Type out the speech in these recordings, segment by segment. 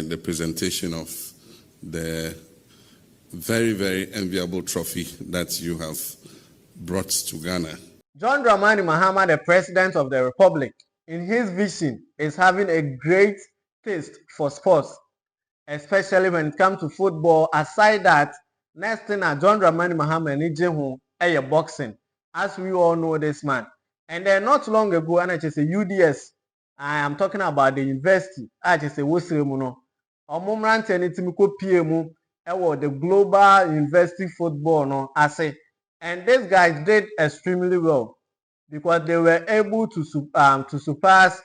by the presentation of the very, very enviable trophy that you have brought to Ghana. John Dramani Mahama, the President of the Republic, in his vision is having a great taste for sports, especially when it comes to football. Aside that, next thing John Dramani Mahama and boxing, as we all know this man. And then not long ago, and I just say UDS, I am talking about the university. I just say Wosiremuno. Omumrante and Timiko PMU, the global university football, no, I say. And these guys did extremely well because they were able to surpass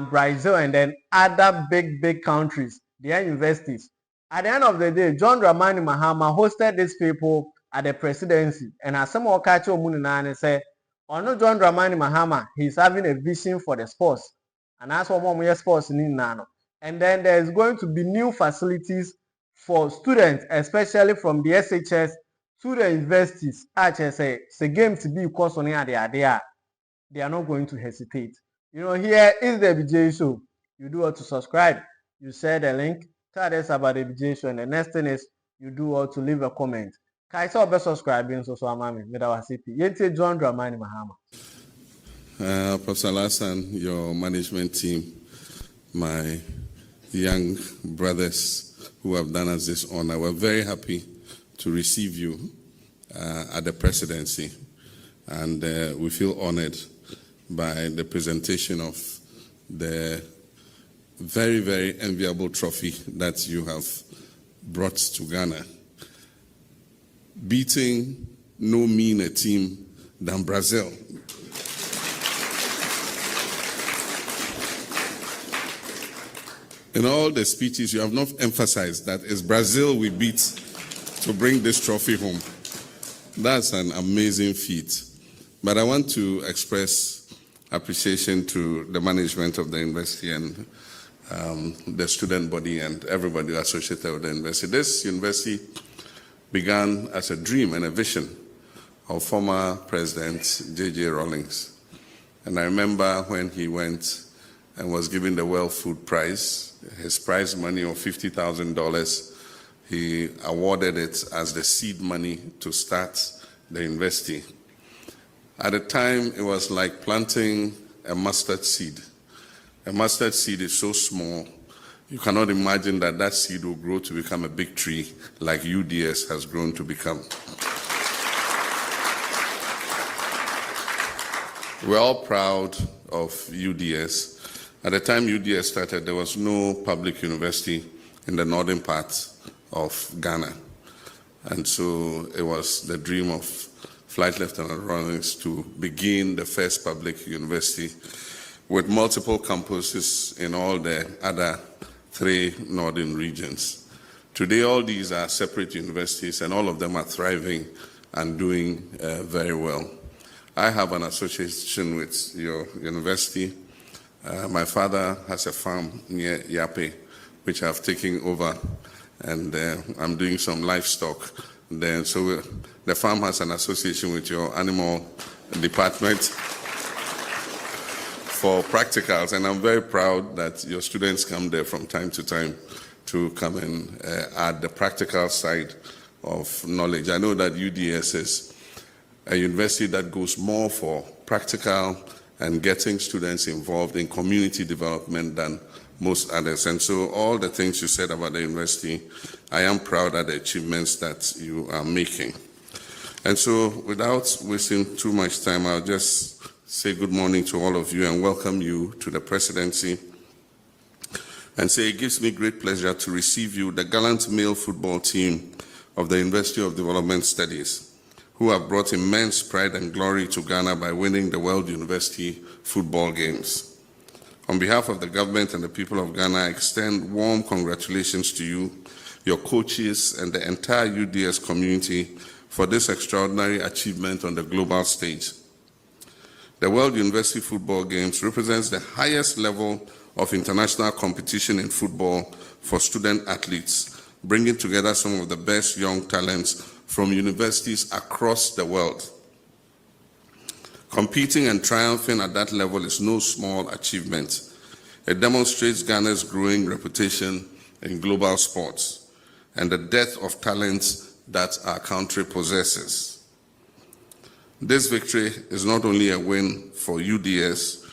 Brazil and then other big countries, their universities. At the end of the day, John Dramani Mahama hosted these people at the presidency. And as some catch and say, oh no, John Dramani Mahama, he's having a vision for the sports. And that's what more sports in Nano. And then there's going to be new facilities for students, especially from the SHS to the universities. HSA, the game to be course on there. They are not going to hesitate. You know, here is the BJ show. You do what to subscribe. You share the link. Tell us about the BJ show. And the next thing is you do what to leave a comment. Kaisa be subscribing so amami. Medawasipi. Yente John Dramani Mahama. Professor Lassan, your management team, my young brothers who have done us this honor, we're very happy to receive you at the presidency, and we feel honored by the presentation of the very, very enviable trophy that you have brought to Ghana. Beating no meaner team than Brazil. In all the speeches, you have not emphasized that it's Brazil we beat to bring this trophy home. That's an amazing feat. But I want to express appreciation to the management of the university and the student body and everybody associated with the university. This university began as a dream and a vision of former President J.J. Rawlings. And I remember when he went and was given the World Food Prize, his prize money of $50,000, he awarded it as the seed money to start the university. At the time, it was like planting a mustard seed. A mustard seed is so small, you cannot imagine that that seed will grow to become a big tree like UDS has grown to become. We're all proud of UDS. At the time UDS started, there was no public university in the northern part of Ghana. And so it was the dream of Flight Lieutenant Rawlings to begin the first public university with multiple campuses in all the other 3 northern regions. Today, all these are separate universities and all of them are thriving and doing very well. I have an association with your university. My father has a farm near Yape, which I've taken over, and I'm doing some livestock there. So the farm has an association with your animal department for practicals, and I'm very proud that your students come there from time to time to come and add the practical side of knowledge. I know that UDS is a university that goes more for practical and getting students involved in community development than most others. And so all the things you said about the university, I am proud of the achievements that you are making. And so without wasting too much time, I'll just say good morning to all of you and welcome you to the presidency. And say it gives me great pleasure to receive you, the gallant male football team of the University of Development Studies, who have brought immense pride and glory to Ghana by winning the World University Football Games. On behalf of the government and the people of Ghana, I extend warm congratulations to you, your coaches, and the entire UDS community for this extraordinary achievement on the global stage. The World University Football Games represents the highest level of international competition in football for student athletes, bringing together some of the best young talents from universities across the world. Competing and triumphing at that level is no small achievement. It demonstrates Ghana's growing reputation in global sports and the depth of talents that our country possesses. This victory is not only a win for UDS,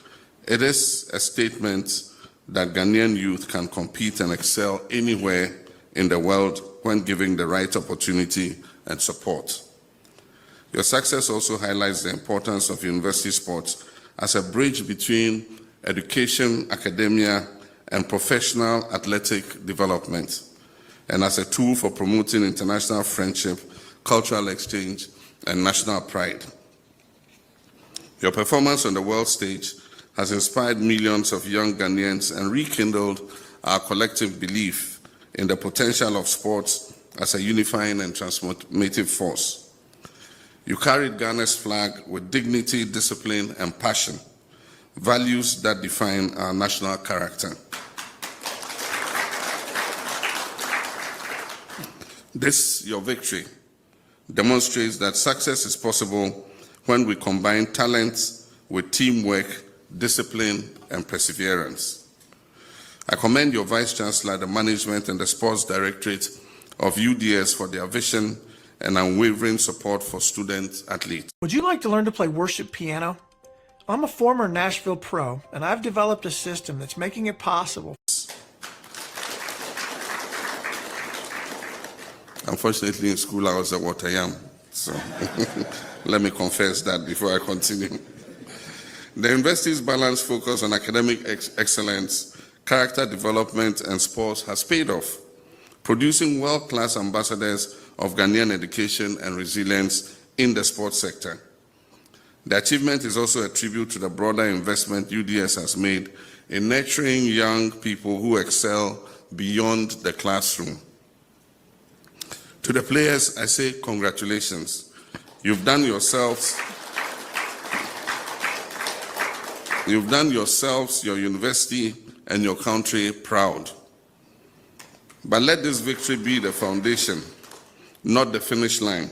it is a statement that Ghanaian youth can compete and excel anywhere in the world when given the right opportunity and support. Your success also highlights the importance of university sports as a bridge between education, academia, and professional athletic development, and as a tool for promoting international friendship, cultural exchange, and national pride. Your performance on the world stage has inspired millions of young Ghanaians and rekindled our collective belief in the potential of sports as a unifying and transformative force. You carried Ghana's flag with dignity, discipline, and passion, values that define our national character. This, your victory, demonstrates that success is possible when we combine talent with teamwork, discipline, and perseverance. I commend your Vice Chancellor, the management, and the Sports Directorate of UDS for their vision and unwavering support for student athletes. Would you like to learn to play worship piano? I'm a former Nashville pro, and I've developed a system that's making it possible. Unfortunately, in school, I was what I am. So let me confess that before I continue. The university's balanced focus on academic excellence, character development, and sports has paid off, producing world-class ambassadors of Ghanaian education and resilience in the sports sector. The achievement is also a tribute to the broader investment UDS has made in nurturing young people who excel beyond the classroom. To the players, I say congratulations. You've done yourselves, your university, and your country proud. But let this victory be the foundation, not the finish line.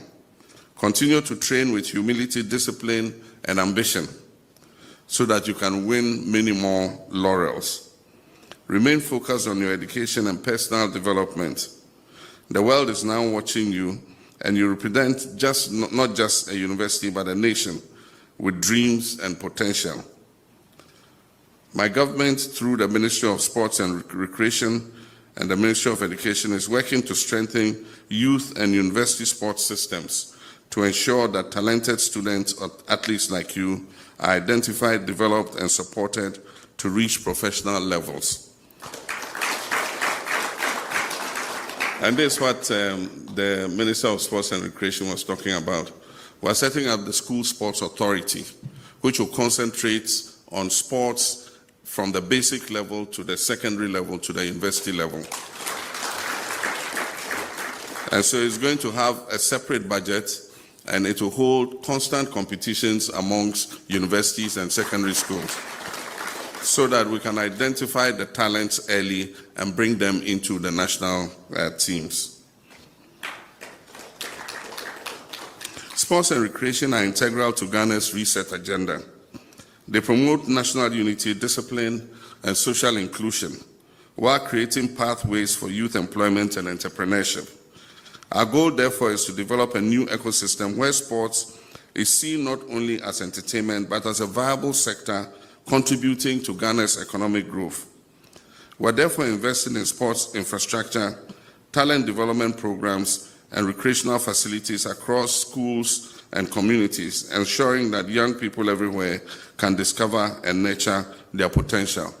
Continue to train with humility, discipline, and ambition so that you can win many more laurels. Remain focused on your education and personal development. The world is now watching you, and you represent not just a university, but a nation with dreams and potential. My government, through the Ministry of Sports and Recreation and the Ministry of Education, is working to strengthen youth and university sports systems to ensure that talented students or athletes like you are identified, developed, and supported to reach professional levels. And this is what the Minister of Sports and Recreation was talking about. We're setting up the School Sports Authority, which will concentrate on sports from the basic level to the secondary level to the university level. And so it's going to have a separate budget, and it will hold constant competitions amongst universities and secondary schools so that we can identify the talents early and bring them into the national teams. Sports and recreation are integral to Ghana's reset agenda. They promote national unity, discipline, and social inclusion, while creating pathways for youth employment and entrepreneurship. Our goal, therefore, is to develop a new ecosystem where sports is seen not only as entertainment, but as a viable sector contributing to Ghana's economic growth. We're therefore investing in sports infrastructure, talent development programs, and recreational facilities across schools and communities, ensuring that young people everywhere can discover and nurture their potential.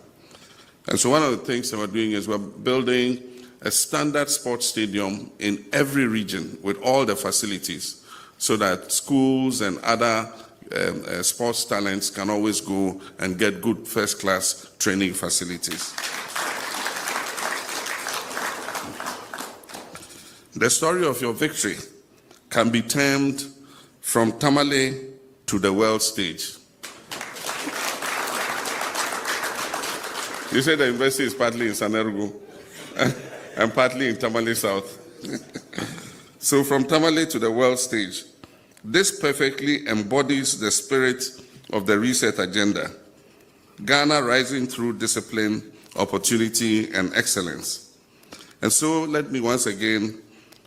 And so one of the things that we're doing is we're building a standard sports stadium in every region with all the facilities so that schools and other sports talents can always go and get good first-class training facilities. The story of your victory can be termed from Tamale to the world stage. You said the university is partly in Sanergo and partly in Tamale South. So from Tamale to the world stage, this perfectly embodies the spirit of the reset agenda. Ghana rising through discipline, opportunity, and excellence. And so let me once again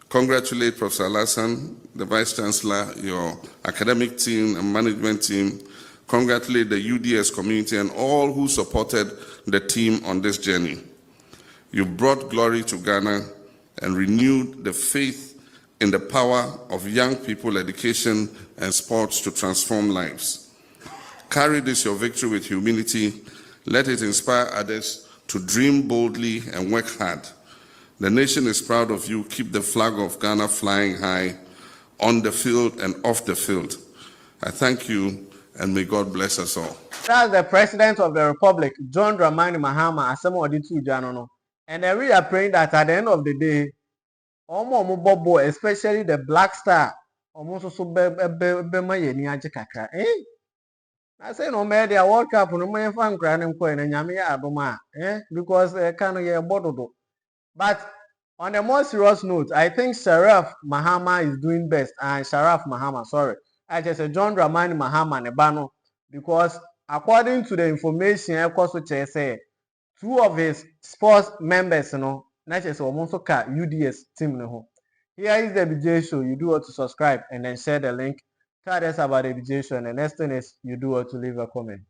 congratulate Professor Lassan, the Vice Chancellor, your academic team and management team. Congratulate the UDS community and all who supported the team on this journey. You brought glory to Ghana and renewed the faith in the power of young people, education, and sports to transform lives. Carry this your victory with humility. Let it inspire others to dream boldly and work hard. The nation is proud of you. Keep the flag of Ghana flying high on the field and off the field. I thank you, and may God bless us all. That's the President of the Republic, John Dramani Mahama, and we are praying that at the end of the day, especially the Black Star, I say no matter the World Cup, no matter fan crying because kind of bododo. But on a more serious note, I think Sharaf Mahama is doing best. And Sharaf Mahama, sorry. I just said John Dramani Mahama Nebano. Because according to the information I say, two of his sports members, not just almost UDS team. Here is the BJ show. You do what to subscribe and then share the link. Tell us about the BJ show. And the next thing is you do what to leave a comment.